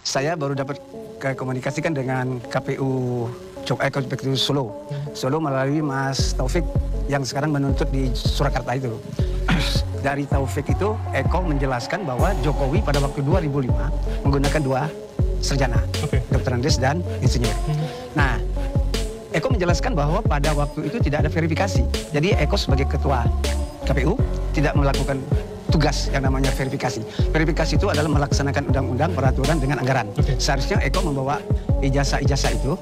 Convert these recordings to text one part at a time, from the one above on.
Saya baru dapat komunikasikan dengan KPU Solo. Solo melalui Mas Taufik yang sekarang menuntut di Surakarta itu. Dari Taufik itu, Eko menjelaskan bahwa Jokowi pada waktu 2005 menggunakan 2 sarjana, Dr. Andes dan insinyur. Nah, Eko menjelaskan bahwa pada waktu itu tidak ada verifikasi. Jadi Eko sebagai ketua KPU tidak melakukan tugas yang namanya verifikasi. Verifikasi itu adalah melaksanakan undang-undang, peraturan dengan anggaran. Seharusnya Eko membawa ijazah-ijazah itu,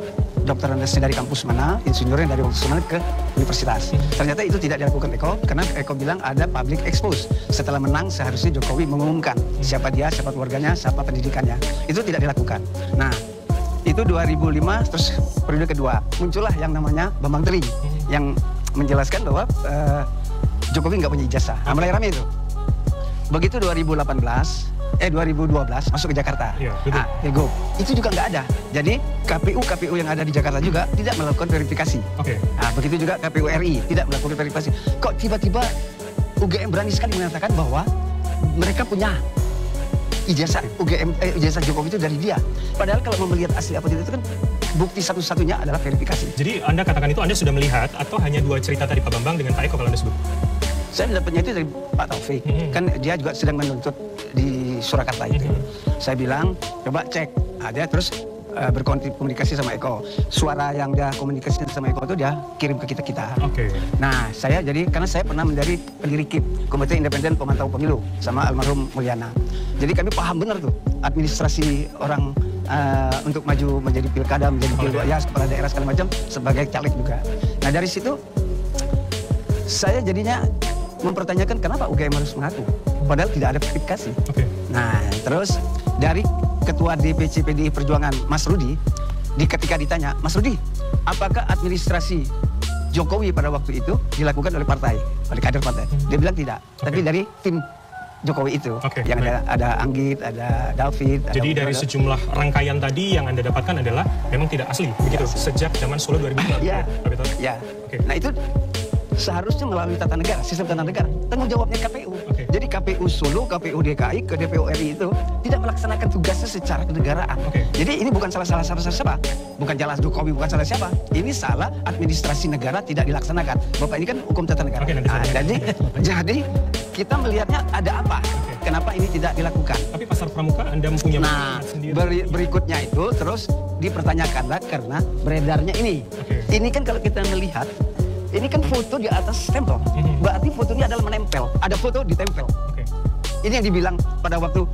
Dr. Andesnya dari kampus mana, insinyurnya dari kampus mana ke universitas. Ternyata itu tidak dilakukan Eko, karena Eko bilang ada public expose. Setelah menang seharusnya Jokowi mengumumkan siapa dia, siapa keluarganya, siapa pendidikannya. Itu tidak dilakukan. Nah, itu 2005, terus periode kedua, muncullah yang namanya Bambang Tri, yang menjelaskan bahwa Jokowi nggak punya ijazah. Nah, mulai ramai itu. Begitu 2012 masuk ke Jakarta. Pilgub. Itu juga nggak ada. Jadi KPU yang ada di Jakarta juga tidak melakukan verifikasi. Nah, begitu juga KPU RI tidak melakukan verifikasi. Kok tiba-tiba UGM berani sekali mengatakan bahwa mereka punya ijazah ijazah Jokowi itu dari dia. Padahal kalau mau melihat asli apa itu kan bukti satu-satunya adalah verifikasi. Jadi Anda katakan itu Anda sudah melihat atau hanya 2 cerita tadi Pak Bambang dengan Pak Eko kalau Anda sebut? Saya mendapatnya itu dari Pak Taufik, kan dia juga sedang menuntut di Surakarta itu. Saya bilang, coba cek. Nah, dia terus berkomunikasi sama Eko. Suara yang dia komunikasi sama Eko itu dia kirim ke kita-kita. Nah, saya jadi, karena saya pernah menjadi pendiri KIP, Komite Independen Pemantau Pemilu, sama almarhum Mulyana. Jadi kami paham benar tuh, administrasi orang untuk maju menjadi pilkada, menjadi pilwaya, kepala daerah segala macam, sebagai caleg juga. Nah, dari situ, saya jadinya mempertanyakan kenapa UGM harus mengaku, padahal tidak ada verifikasi. Nah, terus dari Ketua DPC PDI Perjuangan Mas Rudi, ketika ditanya, Mas Rudi, apakah administrasi Jokowi pada waktu itu dilakukan oleh partai, oleh kader partai? Dia bilang tidak, tapi dari tim Jokowi itu, yang ada Anggit, ada David. Jadi dari sejumlah rangkaian tadi yang Anda dapatkan adalah memang tidak asli, begitu? Sejak zaman Solo 2004. Ya. Nah itu seharusnya melalui tata negara, sistem tata negara. Tanggung jawabnya KPU. Jadi KPU Solo, KPU DKI, ke DPU RI itu tidak melaksanakan tugasnya secara kenegaraan. Jadi ini bukan salah siapa. Bukan salah Jokowi, bukan salah siapa. Ini salah administrasi negara tidak dilaksanakan. Bapak ini kan hukum tata negara. Jadi kita melihatnya ada apa? Kenapa ini tidak dilakukan? Tapi pasar pramuka Anda mempunyai sendiri. Berikutnya itu terus dipertanyakanlah karena beredarnya ini. Ini kan kalau kita melihat, ini kan foto di atas stempel, berarti fotonya adalah menempel. Ada foto ditempel. Ini yang dibilang pada waktu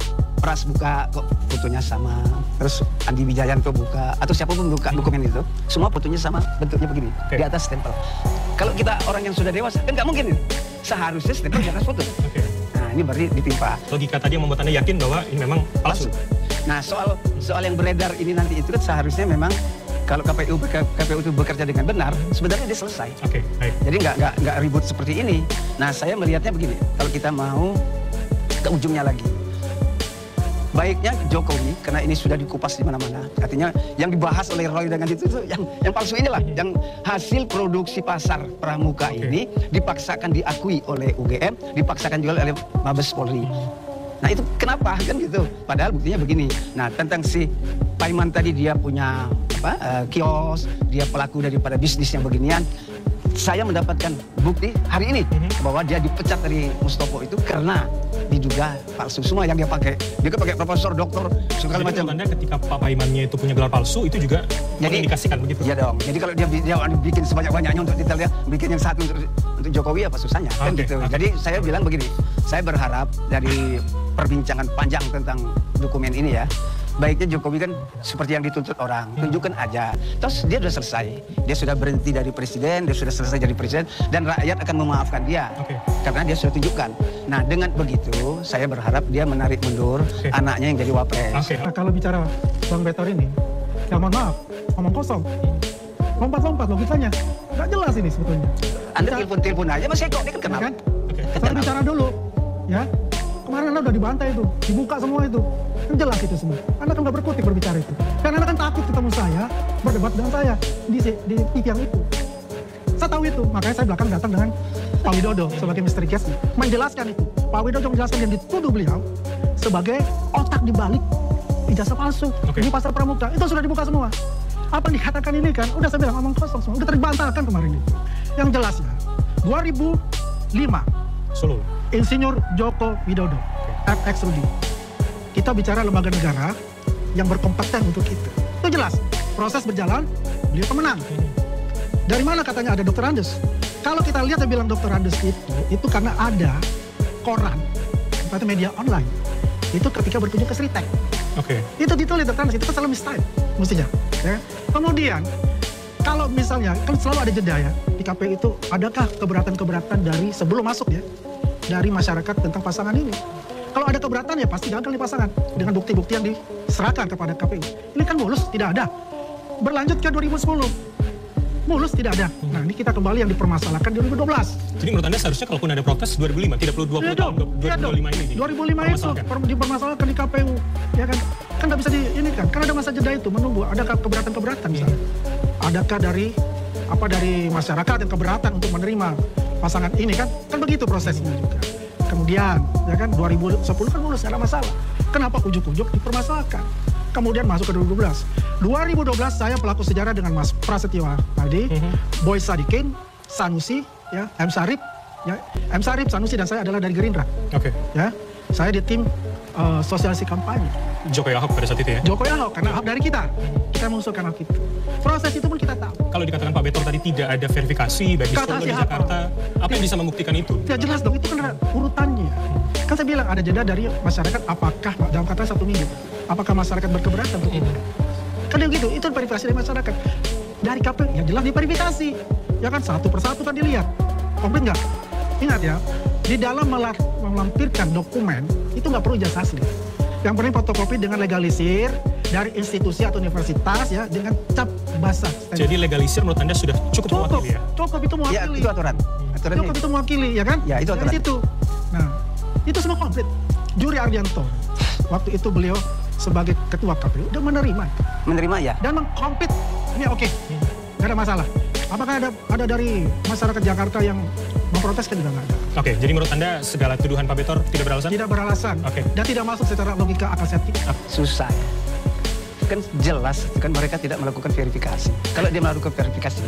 Pras buka kok fotonya sama, terus Andi Wijayanto buka, atau siapapun buka dokumen itu, semua fotonya sama, bentuknya begini, di atas stempel. Kalau kita orang yang sudah dewasa, kan nggak mungkin. Seharusnya stempel di atas foto. Nah, ini berarti ditimpa. Logika tadi yang membuat Anda yakin bahwa ini memang palsu. Nah, soal yang beredar ini nanti itu kan seharusnya memang kalau KPU itu bekerja dengan benar, sebenarnya dia selesai. Jadi nggak ribut seperti ini. Nah, saya melihatnya begini, kalau kita mau ke ujungnya lagi, baiknya Jokowi, karena ini sudah dikupas di mana-mana, artinya yang dibahas oleh Roy dengan itu yang palsu inilah, yang hasil produksi pasar pramuka ini dipaksakan diakui oleh UGM, dipaksakan juga oleh Mabes Polri. Nah itu kenapa kan gitu? Padahal buktinya begini. Nah tentang si Paiman tadi, dia punya kios, dia pelaku daripada bisnis yang beginian. Saya mendapatkan bukti hari ini bahwa dia dipecat dari Mustopo itu karena diduga palsu semua yang dia pakai. Dia kan pakai profesor, doktor, segala macam. Anda ketika Pak Paimannya itu punya gelar palsu itu juga mengindikasikan begitu? Iya dong. Jadi kalau dia bikin sebanyak-banyaknya untuk detailnya, bikin yang satu untuk Jokowi apa susahnya kan gitu. Jadi saya bilang begini, saya berharap dari perbincangan panjang tentang dokumen ini ya, baiknya Jokowi kan seperti yang dituntut orang, tunjukkan aja. Terus dia sudah selesai, dia sudah berhenti dari presiden, dia sudah selesai jadi presiden, dan rakyat akan memaafkan dia karena dia sudah tunjukkan. Nah dengan begitu, saya berharap dia menarik mundur anaknya yang jadi wapres. Nah, kalau bicara Bang Betor ini, ya mohon maaf, ngomong kosong, lompat-lompat logikanya, nggak jelas ini sebetulnya. Anda telepon aja Mas Eko, dia kan kenal. Kita bicara dulu, ya. Kemarin Anda udah dibantai itu, dibuka semua itu. Kan jelas itu semua. Anda kan nggak berkutik berbicara itu. Karena Anda kan takut ketemu saya, berdebat dengan saya di TV yang itu. Saya tahu itu, makanya saya belakang datang dengan Pak Widodo sebagai misteri case menjelaskan itu. Pak Widodo menjelaskan yang dituduh beliau sebagai otak dibalik ijazah palsu, ini pasal pramuka, itu sudah dibuka semua. Apa yang dikatakan ini kan, udah saya bilang omong kosong semua, udah terbantahkan kemarin itu. Yang jelas ya, 2005, Solo. Insinyur Joko Widodo, FX Rudi. Kita bicara lembaga negara yang berkompeten untuk itu. Itu jelas, proses berjalan, beliau pemenang. Dari mana katanya ada Dr. Andes? Kalau kita lihat dia bilang Dr. Andes itu karena ada koran, atau media online. Itu ketika berkunjung ke Sritek. Itu ditulis Dr. Andes, itu kan selalu mistake, mestinya. Ya. Kemudian, kalau misalnya, kan selalu ada jeda ya, di KPU itu, adakah keberatan-keberatan dari sebelum masuk ya, dari masyarakat tentang pasangan ini. Kalau ada keberatan ya pasti gagal di pasangan, dengan bukti-bukti yang diserahkan kepada KPU. Ini kan mulus, tidak ada. Berlanjut ke 2010. Mulus tidak ada. Nah ini kita kembali yang dipermasalahkan 2012. Jadi menurut Anda seharusnya kalaupun ada protes 2005, tidak perlu 20 tahun 2025 ini. 2005 itu dipermasalahkan di KPU, ya kan? Kan nggak bisa ini kan? Karena ada masa jeda itu menunggu. Ada keberatan-keberatan misalnya. Adakah dari masyarakat yang keberatan untuk menerima pasangan ini kan? Kan begitu prosesnya juga. Kemudian, ya kan 2010 kan mulus, ada masalah. Kenapa ujuk-ujuk dipermasalahkan? Kemudian masuk ke 2012. 2012 saya pelaku sejarah dengan Mas Prasetyo tadi, Boy Sadikin, Sanusi, ya, M. Sarip, ya, M. Sarip, Sanusi dan saya adalah dari Gerindra. Ya, saya di tim sosialisasi kampanye. Jokowi Ahok pada saat itu ya? Jokowi Ahok, karena Ahok dari kita mengusulkan Ahok itu. Proses itu pun kita tahu. Kalau dikatakan Pak Betor tadi tidak ada verifikasi bagi Solo di Jakarta, apa yang bisa membuktikan itu? Ya jelas dong, itu kan ada urutannya. Kan saya bilang ada jeda dari masyarakat, apakah dalam kata 1 minggu, apakah masyarakat berkeberatan untuk itu? Kan begitu, itu verifikasi dari masyarakat. Dari KPU, ya jelas diverifikasi. Ya kan satu persatu kan dilihat. Komplit nggak? Ingat ya, di dalam melampirkan dokumen, itu nggak perlu ijazah asli. Yang penting fotokopi dengan legalisir dari institusi atau universitas ya dengan cap basah. Jadi legalisir menurut Anda sudah cukup mewakili ya? Cukup itu mewakili. Ya, itu aturan. Cukup itu mewakili ya kan? Ya, itu aturan. Dari situ. Nah, itu semua komplit. Juri Ardianto, waktu itu beliau sebagai ketua KPU udah menerima ya. Dan mengkomplit. Ini oke. Nggak ada masalah. Apakah ada dari masyarakat Jakarta yang memprotes kan juga nggak ada. Jadi menurut Anda segala tuduhan Pak Betor tidak beralasan? Tidak beralasan. Dan tidak masuk secara logika akal sehat. Susah. Kan jelas kan mereka tidak melakukan verifikasi. Kalau dia melakukan verifikasi,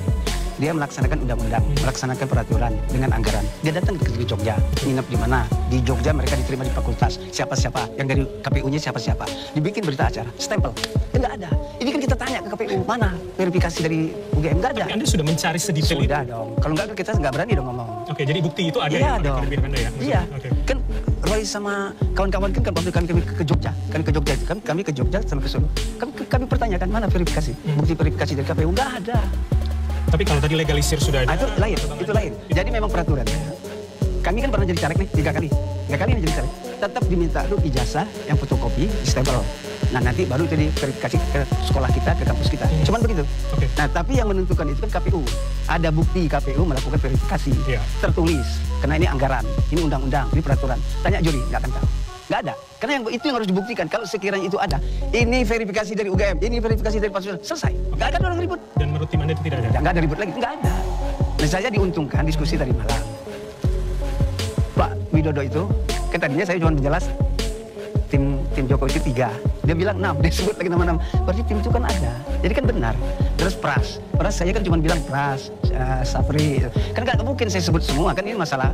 dia melaksanakan undang-undang, melaksanakan peraturan dengan anggaran. Dia datang ke Jogja, nginep di mana? Di Jogja mereka diterima di fakultas. Siapa-siapa yang dari KPU-nya siapa-siapa. Dibikin berita acara, stempel. Nggak ada. Ini kan kita tanya ke KPU, mana verifikasi dari UGM? Nggak ada. Tapi Anda sudah mencari sedetail itu? Sudah dong. Kalau nggak kita nggak berani dong ngomong. Jadi bukti itu ada iya ya? Dong. Anda ya? Iya. Kan Roy sama kawan-kawan kan waktu kami ke Jogja. Kan ke Jogja itu kan kami ke Jogja sama ke Solo. Kami pertanyakan mana verifikasi? Bukti verifikasi dari KPU nggak ada. Tapi kalau tadi legalisir sudah ada. Itu lain. Jadi memang peraturan. Kami kan pernah jadi caleg nih 3 kali. 3 kali ini jadi caleg. Tetap diminta dulu ijazah yang fotokopi, stempel. Nah nanti baru itu diverifikasi ke sekolah kita, ke kampus kita. Cuman begitu. Nah tapi yang menentukan itu kan KPU. Ada bukti KPU melakukan verifikasi. Tertulis. Karena ini anggaran, ini undang-undang, ini peraturan. Tanya juri, nggak akan tahu. Nggak ada. Karena itu yang harus dibuktikan. Kalau sekiranya itu ada, ini verifikasi dari UGM, ini verifikasi dari Pasundan, selesai. Nggak ada orang ribut. Dan menurut tim Anda itu tidak ada? Nggak ada ribut lagi, nggak ada. Dan saya diuntungkan diskusi tadi malam. Pak Widodo itu, kan tadinya saya cuma menjelas tim Jokowi itu 3. Dia bilang 6, dia sebut lagi nama-nama. Berarti tim itu kan ada. Jadi kan benar. Terus Pras saya kan cuma bilang Pras, Safri. Kan nggak mungkin saya sebut semua, kan ini masalah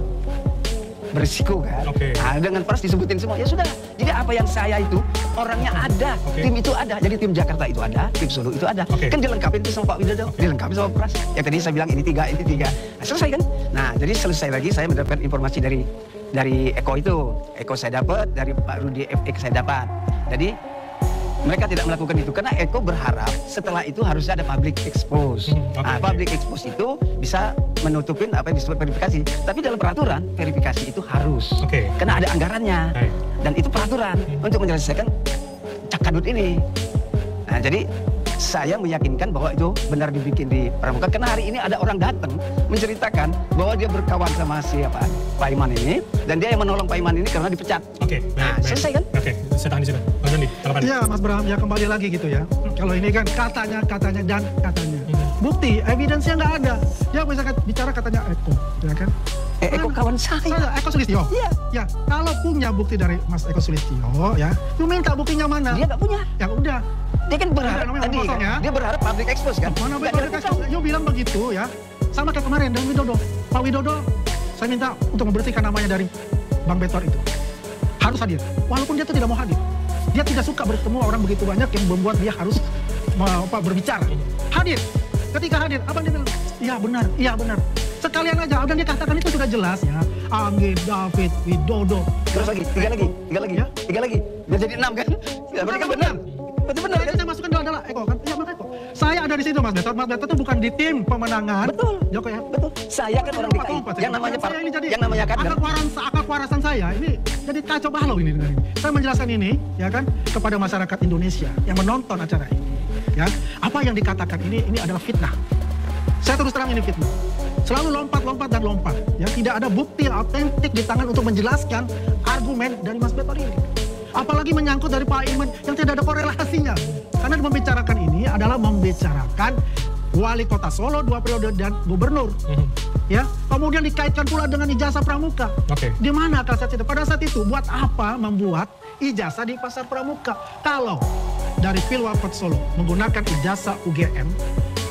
berisiko kan. Nah, dengan Pras disebutin semua, ya sudah. Jadi apa yang saya itu, orangnya ada. Tim itu ada. Jadi tim Jakarta itu ada, tim Solo itu ada. Kan dilengkapi itu sama Pak Widodo, dilengkapi sama Pras. Yang tadi saya bilang ini 3, ini 3. Nah, selesai kan? Nah, jadi selesai lagi saya mendapatkan informasi dari Eko itu. Eko saya dapat, dari Pak Rudi FX saya dapat. Jadi mereka tidak melakukan itu karena Eko berharap setelah itu harus ada public expose. Public expose itu bisa menutupin apa yang disebut verifikasi. Tapi dalam peraturan verifikasi itu harus. Karena ada anggarannya. Dan itu peraturan untuk menyelesaikan cakadut ini. Nah, jadi saya meyakinkan bahwa itu benar dibikin di Pramuka karena hari ini ada orang datang menceritakan bahwa dia berkawan sama siapa Pak Iman ini dan dia yang menolong Pak Iman ini karena dipecat. Nah, selesai kan? Saya tahan di sini. Mas Andi, Iya, Mas Bram, ya kembali lagi gitu ya. Kalau ini kan katanya dan katanya. Bukti, evidence-nya nggak ada. Ya misalkan bicara katanya Eko, ya kan? Eko kawan saya. Eko Sulistyo? Iya. Ya, kalau punya bukti dari Mas Eko Sulistyo, ya, lu minta buktinya mana? Dia nggak punya. Ya udah. Dia kan berharap Namanya tadi kosong, kan, ya. dia berharap public expose kan. Mana Nggak Public dilakukan. Expose? Yo bilang begitu ya. Sama kayak kemarin dengan Widodo. Pak Widodo, saya minta untuk memberhentikan namanya dari Bang Betor itu. Harus hadir. Walaupun dia itu tidak mau hadir. Dia tidak suka bertemu orang begitu banyak yang membuat dia harus berbicara. Hadir. Ketika hadir, apa dia bilang? Iya benar, iya benar. Sekalian aja, dan dia katakan itu sudah jelas ya. Anggit, David, Widodo. Terus lagi, tiga lagi. Ya? Tiga lagi. Biar jadi 6 kan? Ya, berarti kan benar. Berarti benar Itu kan? saya masukkan adalah Eko kan? Iya makanya Eko. Saya ada di situ Mas Betor. Mas Betor itu bukan di tim pemenangan. Betul. Joko ya. Betul. Saya kan orang DKI. Yang namanya Saya ini jadi yang namanya kader. akar warasan saya ini jadi kacau balau ini dengan ini. Saya menjelaskan ini ya kan kepada masyarakat Indonesia yang menonton acara ini. Ya, apa yang dikatakan ini adalah fitnah. Saya terus terang ini fitnah. Selalu lompat dan lompat. Ya, tidak ada bukti yang autentik di tangan untuk menjelaskan argumen dari Mas Betor ini. Apalagi menyangkut dari Pak Iman yang tidak ada korelasinya. Karena membicarakan ini adalah membicarakan wali kota Solo 2 periode dan gubernur. Ya, kemudian dikaitkan pula dengan ijazah pramuka. Oke. Di mana akal sehat itu? Pada saat itu, buat apa membuat ijazah di pasar pramuka? Kalau dari Pilwapet Solo menggunakan ijazah UGM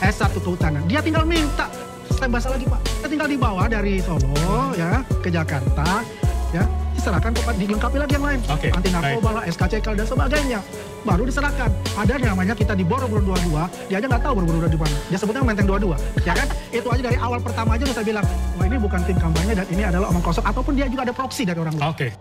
S1 Kehutanan, dia tinggal minta step bahasa lagi Pak. Dia tinggal dibawa dari Solo ya ke Jakarta, ya diserahkan kepada dilengkapi lagi yang lain, Oke, anti narkoba lah, SKCK dan sebagainya. Baru diserahkan. Ada namanya kita di Borobudur 22, dia aja nggak tahu Borobudur di mana. Dia sebutnya Menteng 22, ya kan? Itu aja dari awal pertama aja saya bilang, wah ini bukan tim kampanye dan ini adalah omong kosong ataupun dia juga ada proksi dari orang luar. Oke.